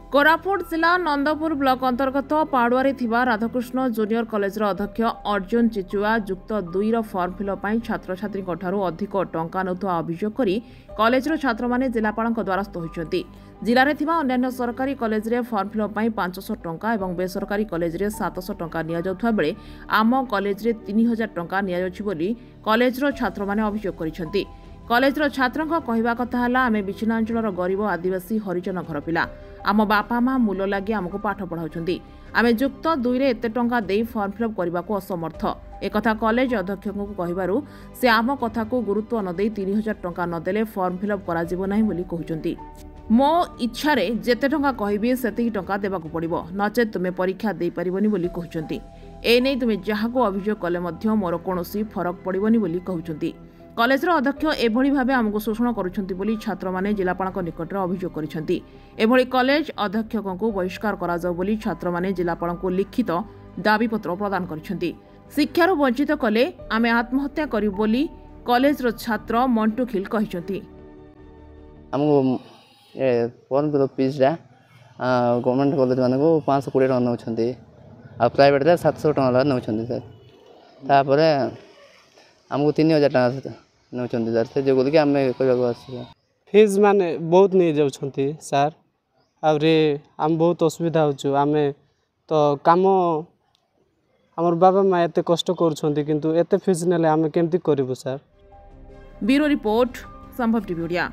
कोरापुट जिला नंदपुर ब्लॉक अंतर्गत पाड़ुआरे थिबा राधाकृष्ण जूनियर कॉलेज अध्यक्ष अर्जुन चिचुआ युक्त 2 फॉर्म फिलअप छात्र छात्री अधिक टंका नौथुआ अभियोग करी कॉलेजर छात्र माने जिलापाल द्वारस्थ होती। जिले में थिबा अन्य सरकारी कॉलेज रे फॉर्म फिलअप 500 टंका और बेसरकारी कॉलेज रे 700 टंका नियाजाउथुवा बेले आम कॉलेज रे 3000 टंका नियाजाउछि बोली कॉलेजर छात्र माने अभियोग करिसेंती। कॉलेजर छात्रों कहवा कथा है आम विच्छिन्नांचल गरीब आदिवासी हरिजन घर पिला आम बापा माँ मूल लगे आमको पाठ पढ़ाऊँ आम युक्त 2 एत टंका दे फॉर्म फिलअप करने को असमर्थ एक कॉलेज अध्यक्ष को कहबारु से आम कथा को गुरुत्व नदे 3000 टंका नदेले फॉर्म फिलअप कहते मो इच्छा जेते टंका कहबी सेतिकी टंका देबाकू पड़िबो नचेत तुमे परीक्षा दे परिबनी बोली कहउचंती। एने तुमे जहाको अभियोग कले मध्य मोर कोनोसी फरक पड़िबनी बोली कहउचंती। कॉलेजर अध्यक्ष एभली भावे आमको शोषण करुछंती बोली छात्र माने जिलापाल निकट में अभियोग करिसेंती। एभली कॉलेज अध्यक्षों को बहिष्कार करा जाउ बोली छात्र माने जिलापाल को लिखित दाबीपत्र प्रदान करिसेंती। शिक्षारु वंचित कले आमे आत्महत्या करिबो बोली कॉलेजर छात्र मंटू खिल कहिसेंती। हमको फॉर्म फिलअप फीसटा गवर्नमेंट कॉलेज मान को 520 टका नौकरी आ प्राइवेट 700 टका नौकरी सर तापर आमको 3000 टका नौकरी सर से जो बोल के आम फीस माने बहुत नहीं जाउछंती सर आउरे आम बहुत असुविधा होछु आम तो काम हमर बाबा माँ एते कष्ट करूछंती किंतु एते फीस नेले आम केमती करिवो सर। ब्यूरो रिपोर्ट संभव टीवी ओडिया।